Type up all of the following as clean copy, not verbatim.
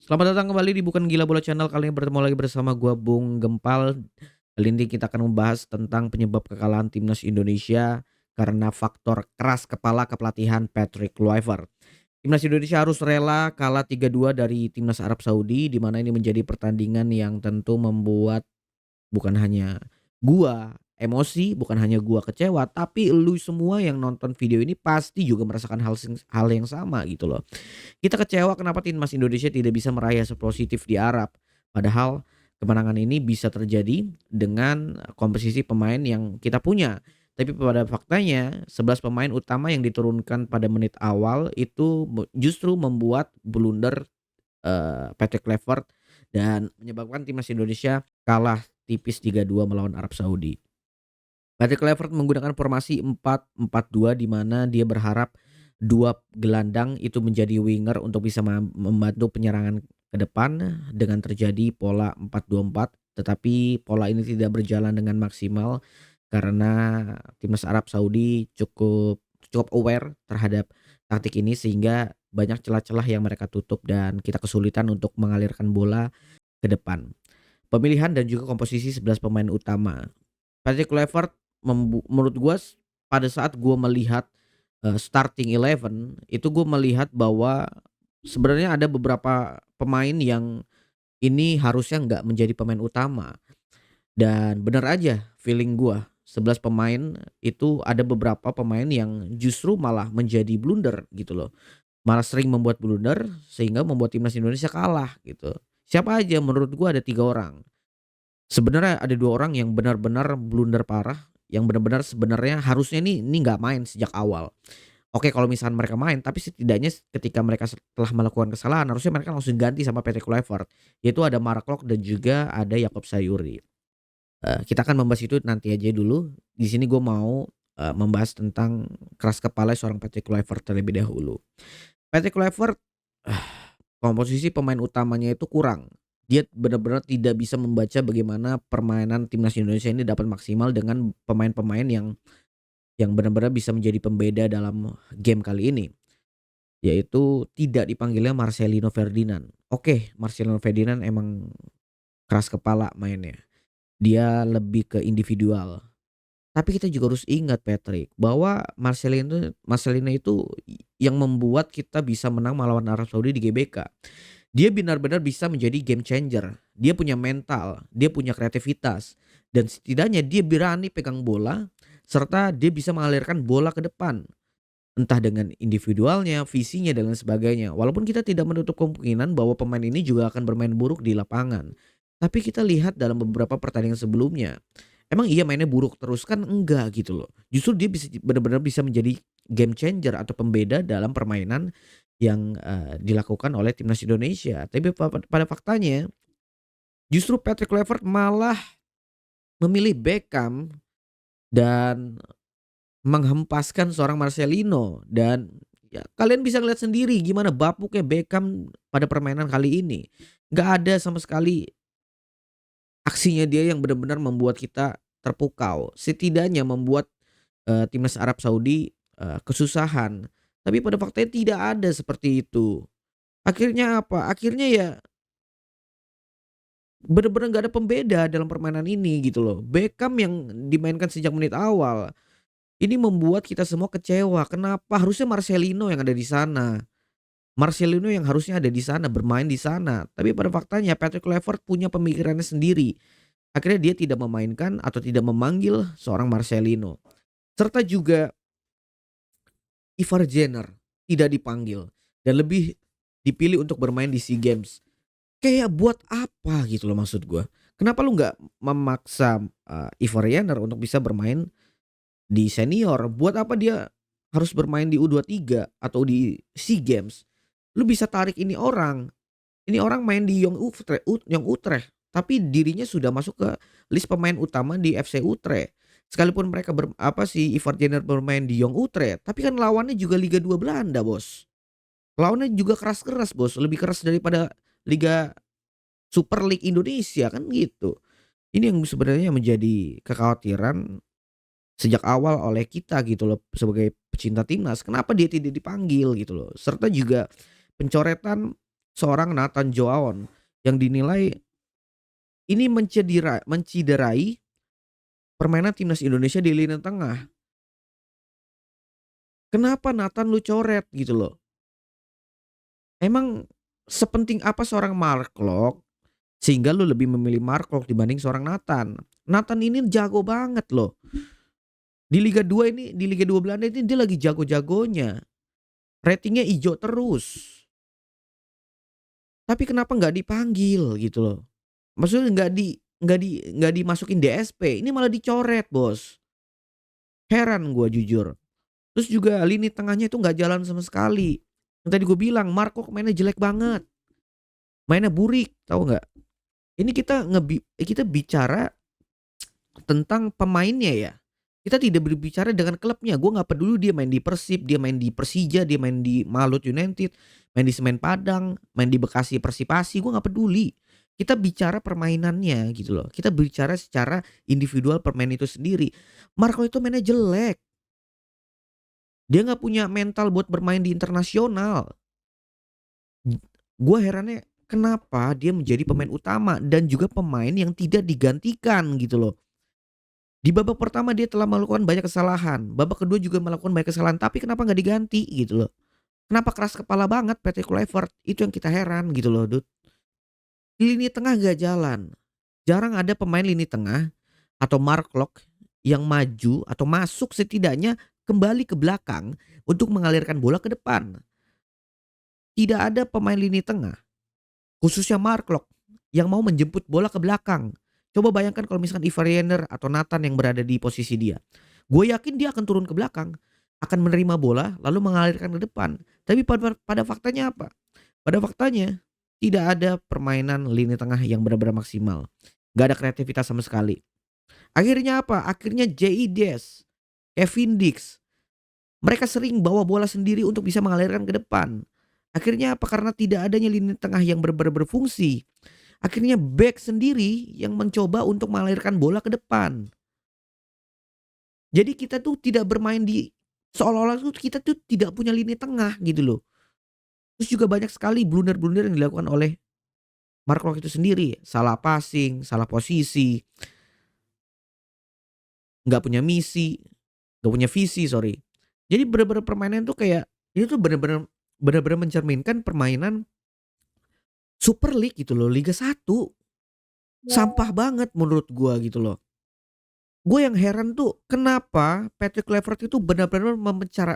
Selamat datang kembali di Bukan Gila Bola Channel. Kali ini bertemu lagi bersama gua Bung Gempal. Kali ini kita akan membahas tentang penyebab kekalahan timnas Indonesia karena faktor keras kepala kepelatihan Patrick Kluivert. Timnas Indonesia harus rela kalah 3-2 dari timnas Arab Saudi, di mana ini menjadi pertandingan yang tentu membuat bukan hanya gua emosi, bukan hanya gua kecewa, tapi lu semua yang nonton video ini pasti juga merasakan hal yang sama gitu loh. Kita kecewa kenapa timnas Indonesia tidak bisa meraih hasil positif di Arab. Padahal kemenangan ini bisa terjadi dengan komposisi pemain yang kita punya. Tapi pada faktanya 11 pemain utama yang diturunkan pada menit awal itu justru membuat blunder Patrick Kluivert dan menyebabkan timnas Indonesia kalah tipis 3-2 melawan Arab Saudi. Patrick Kluivert menggunakan formasi 4-4-2 di mana dia berharap 2 gelandang itu menjadi winger untuk bisa membantu penyerangan ke depan dengan terjadi pola 4-2-4, tetapi pola ini tidak berjalan dengan maksimal karena timnas Arab Saudi cukup cukup aware terhadap taktik ini sehingga banyak celah-celah yang mereka tutup dan kita kesulitan untuk mengalirkan bola ke depan. Pemilihan dan juga komposisi 11 pemain utama. Patrick Kluivert menurut gua pada saat gua melihat, starting 11 itu gua melihat bahwa sebenarnya ada beberapa pemain yang ini harusnya nggak menjadi pemain utama dan bener aja feeling gua 11 pemain itu ada beberapa pemain yang justru malah menjadi blunder gitu loh. Malah sering membuat blunder sehingga membuat timnas Indonesia kalah gitu. Siapa aja? Menurut gua ada 3 orang. Sebenarnya ada 2 orang yang benar-benar blunder parah, yang benar-benar sebenarnya harusnya ini nggak main sejak awal. Oke kalau misalkan mereka main, tapi setidaknya ketika mereka setelah melakukan kesalahan harusnya mereka langsung ganti sama Patrick Kluivert, yaitu ada Mark Klok dan juga ada Yakob Sayuri. Kita akan membahas itu nanti aja dulu. Di sini gue mau, membahas tentang keras kepala seorang Patrick Kluivert terlebih dahulu. Patrick Kluivert, komposisi pemain utamanya itu kurang. Dia benar-benar tidak bisa membaca bagaimana permainan timnas Indonesia ini dapat maksimal dengan pemain-pemain yang benar-benar bisa menjadi pembeda dalam game kali ini, yaitu tidak dipanggilnya Marcelino Ferdinand. Oke, Marcelino Ferdinand emang keras kepala mainnya, dia lebih ke individual. Tapi kita juga harus ingat Patrick, bahwa Marcelino itu yang membuat kita bisa menang melawan Arab Saudi di GBK. Dia benar-benar bisa menjadi game changer. Dia punya mental, dia punya kreativitas, dan setidaknya dia berani pegang bola, serta dia bisa mengalirkan bola ke depan. Entah dengan individualnya, visinya, dan lain sebagainya. Walaupun kita tidak menutup kemungkinan bahwa pemain ini juga akan bermain buruk di lapangan. Tapi kita lihat dalam beberapa pertandingan sebelumnya, emang iya mainnya buruk terus kan? Enggak gitu loh. Justru dia bisa benar-benar bisa menjadi game changer atau pembeda dalam permainan yang, dilakukan oleh timnas Indonesia. Tapi pada faktanya justru Patrick Kluivert malah memilih Beckham dan menghempaskan seorang Marcelino dan ya kalian bisa ngeliat sendiri gimana bapuknya Beckham pada permainan kali ini. Nggak ada sama sekali aksinya dia yang benar-benar membuat kita terpukau. Setidaknya membuat, timnas Arab Saudi, kesusahan. Tapi pada faktanya tidak ada seperti itu. Akhirnya apa? Akhirnya ya bener-bener nggak ada pembeda dalam permainan ini gitu loh. Beckham yang dimainkan sejak menit awal, ini membuat kita semua kecewa. Kenapa? Harusnya Marcelino yang ada di sana. Marcelino yang harusnya ada di sana, bermain di sana. Tapi pada faktanya Patrick Kluivert punya pemikirannya sendiri. Akhirnya dia tidak memainkan atau tidak memanggil seorang Marcelino. Serta juga Ivar Jenner tidak dipanggil dan lebih dipilih untuk bermain di SEA Games. Kayak buat apa gitu loh maksud gua. Kenapa lu nggak memaksa, Ivar Jenner untuk bisa bermain di senior? Buat apa dia harus bermain di U23 atau di SEA Games? Lu bisa tarik ini orang main di Young Utrecht, tapi dirinya sudah masuk ke list pemain utama di FC Utrecht. Sekalipun mereka si Ivar Jenner bermain di Young Utrecht, tapi kan lawannya juga Liga 2 Belanda, Bos. Lawannya juga keras-keras, Bos, lebih keras daripada Liga Super League Indonesia kan gitu. Ini yang sebenarnya menjadi kekhawatiran sejak awal oleh kita gitu loh sebagai pecinta timnas. Kenapa dia tidak dipanggil gitu loh. Serta juga pencoretan seorang Nathan Joaon yang dinilai ini menciderai permainan timnas Indonesia di lini tengah. Kenapa Nathan lu coret gitu loh? Emang sepenting apa seorang Mark Klok sehingga lu lebih memilih Mark Klok dibanding seorang Nathan? Nathan ini jago banget loh. Di Liga 2 ini, di Liga 2 Belanda ini dia lagi jago-jagonya. Ratingnya ijo terus. Tapi kenapa nggak dipanggil gitu loh? Maksudnya nggak dimasukin DSP, ini malah dicoret, Bos. Heran gua jujur. Terus juga lini tengahnya itu nggak jalan sama sekali. Yang tadi gue bilang Marco mainnya jelek banget, mainnya burik, tahu nggak? Ini kita bicara tentang pemainnya ya. Kita tidak berbicara dengan klubnya. Gue nggak peduli dia main di Persib, dia main di Persija, dia main di Malut United, main di Semen Padang, main di Bekasi Persipasi, gue nggak peduli. Kita bicara permainannya gitu loh. Kita bicara secara individual permain itu sendiri. Marco itu mainnya jelek. Dia nggak punya mental buat bermain di internasional. Gua herannya kenapa dia menjadi pemain utama dan juga pemain yang tidak digantikan gitu loh. Di babak pertama dia telah melakukan banyak kesalahan, babak kedua juga melakukan banyak kesalahan, tapi kenapa nggak diganti gitu loh. Kenapa keras kepala banget Patrick Kluivert, itu yang kita heran gitu loh, Dut. Di lini tengah gak jalan, jarang ada pemain lini tengah atau Mark Klok yang maju atau masuk setidaknya kembali ke belakang untuk mengalirkan bola ke depan. Tidak ada pemain lini tengah, khususnya Mark Klok, yang mau menjemput bola ke belakang. Coba bayangkan kalau misalkan Ivar Jenner atau Nathan yang berada di posisi dia. Gue yakin dia akan turun ke belakang, akan menerima bola lalu mengalirkan ke depan. Tapi pada faktanya apa? Pada faktanya tidak ada permainan lini tengah yang benar-benar maksimal. Gak ada kreativitas sama sekali. Akhirnya apa? Akhirnya J.I. Des, Kevin Dix, mereka sering bawa bola sendiri untuk bisa mengalirkan ke depan. Akhirnya apa? Karena tidak adanya lini tengah yang berfungsi. Akhirnya back sendiri yang mencoba untuk mengalirkan bola ke depan. Jadi kita tuh tidak bermain di seolah-olah tuh kita tuh tidak punya lini tengah gitu loh. Terus juga banyak sekali blunder-blunder yang dilakukan oleh Mark Klok itu sendiri. Salah passing, salah posisi, nggak punya misi, nggak punya visi, sorry. Jadi bener-bener permainan tuh kayak ini tuh bener-bener mencerminkan permainan Super League gitu loh, Liga 1. Sampah banget menurut gua gitu loh. Gue yang heran tuh kenapa Patrick Kluivert itu benar-benar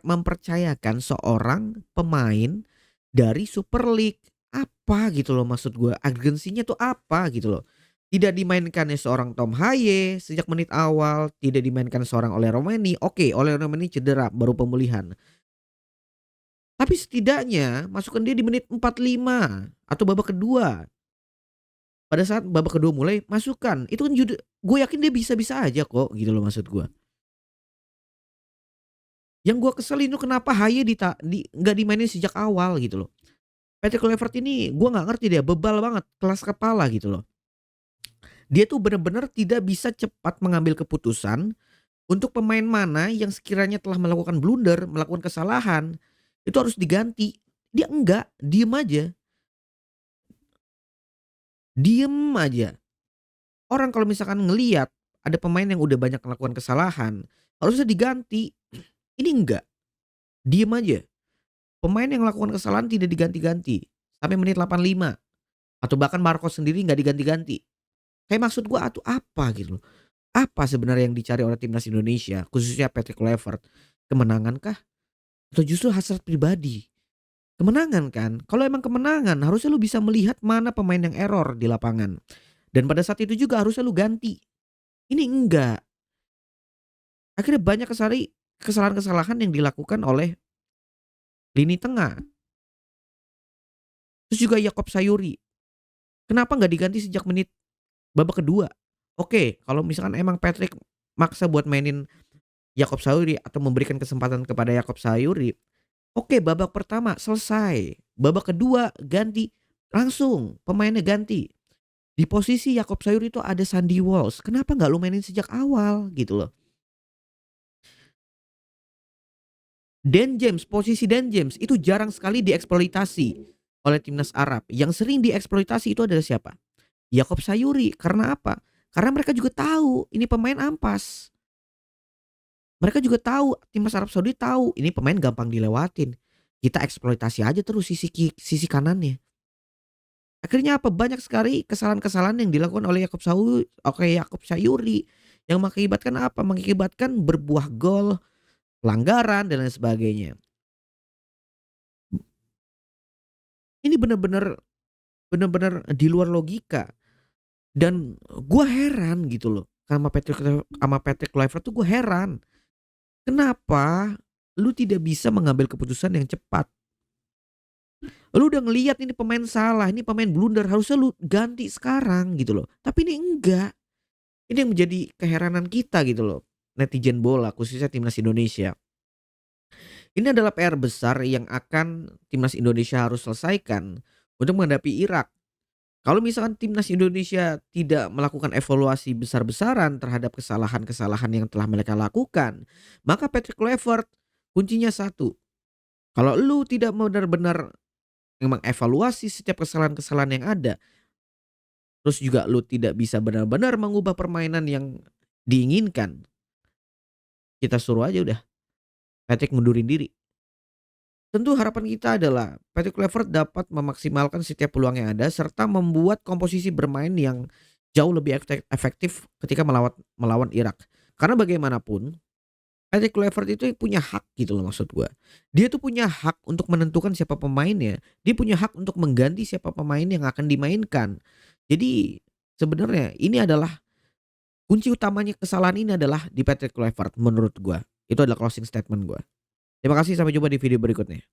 mempercayakan seorang pemain dari Super League. Apa gitu loh maksud gue, urgensinya tuh apa gitu loh. Tidak dimainkannya seorang Tom Haye sejak menit awal, tidak dimainkan seorang Ole Romeni. Oke, Ole Romeni cedera baru pemulihan. Tapi setidaknya masukkan dia di menit 45 atau babak kedua. Pada saat babak kedua mulai masukkan, itu kan gue yakin dia bisa-bisa aja kok gitu loh maksud gue. Yang gue keselin tuh kenapa Haye nggak dimainin sejak awal gitu loh. Patrick Kluivert ini gue nggak ngerti dia bebal banget, kelas kepala gitu loh. Dia tuh bener-bener tidak bisa cepat mengambil keputusan untuk pemain mana yang sekiranya telah melakukan blunder, melakukan kesalahan, itu harus diganti. Dia enggak, diem aja. Orang kalau misalkan ngelihat ada pemain yang udah banyak melakukan kesalahan, harusnya diganti. Ini enggak, diem aja. Pemain yang melakukan kesalahan tidak diganti-ganti sampai menit 85 atau bahkan Marcos sendiri nggak diganti-ganti. Kayak maksud gua atuh apa gitu loh. Apa sebenarnya yang dicari oleh timnas Indonesia khususnya Patrick Kluivert? Kemenangan kah? Atau justru hasrat pribadi? Kemenangan kan? Kalau emang kemenangan harusnya lu bisa melihat mana pemain yang error di lapangan. Dan pada saat itu juga harusnya lu ganti. Ini enggak. Akhirnya banyak kesalahan-kesalahan yang dilakukan oleh lini tengah. Terus juga Yakob Sayuri. Kenapa nggak diganti sejak menit babak kedua? Oke, kalau misalkan emang Patrick maksa buat mainin Yakob Sayuri atau memberikan kesempatan kepada Yakob Sayuri, oke babak pertama selesai. Babak kedua ganti, langsung pemainnya ganti. Di posisi Yakob Sayuri itu ada Sandy Walsh, kenapa nggak lu mainin sejak awal gitu loh. Dan James, posisi Dan James itu jarang sekali dieksploitasi. oleh timnas Arab. Yang sering dieksploitasi itu adalah siapa? Yakob Sayuri. Karena apa? Karena mereka juga tahu ini pemain ampas. Mereka juga tahu, timnas Arab Saudi tahu ini pemain gampang dilewatin. Kita eksploitasi aja terus sisi kanannya. Akhirnya apa? Banyak sekali kesalahan-kesalahan yang dilakukan oleh Yakob Sayuri yang mengakibatkan apa? Mengakibatkan berbuah gol, pelanggaran dan lain sebagainya. Ini bener-bener di luar logika dan gua heran gitu loh sama Patrick Kluivert tuh gua heran. Kenapa lu tidak bisa mengambil keputusan yang cepat? Lu udah ngelihat ini pemain salah, ini pemain blunder, harusnya lu ganti sekarang gitu loh. Tapi ini enggak. Ini yang menjadi keheranan kita gitu loh, netizen bola khususnya timnas Indonesia. Ini adalah PR besar yang akan timnas Indonesia harus selesaikan untuk menghadapi Irak. Kalau misalkan timnas Indonesia tidak melakukan evaluasi besar-besaran terhadap kesalahan-kesalahan yang telah mereka lakukan, maka Patrick Kluivert kuncinya satu, kalau lu tidak benar-benar mengevaluasi setiap kesalahan-kesalahan yang ada, terus juga lu tidak bisa benar-benar mengubah permainan yang diinginkan, kita suruh aja udah Patrick ngundurin diri. Tentu harapan kita adalah Patrick Kluivert dapat memaksimalkan setiap peluang yang ada serta membuat komposisi bermain yang jauh lebih efektif ketika melawan Irak. Karena bagaimanapun Patrick Kluivert itu punya hak gitu loh maksud gua. Dia tuh punya hak untuk menentukan siapa pemainnya. Dia punya hak untuk mengganti siapa pemain yang akan dimainkan. Jadi sebenarnya ini adalah kunci utamanya kesalahan ini adalah di Patrick Kluivert menurut gua. Itu adalah closing statement gua. Terima kasih, sampai jumpa di video berikutnya.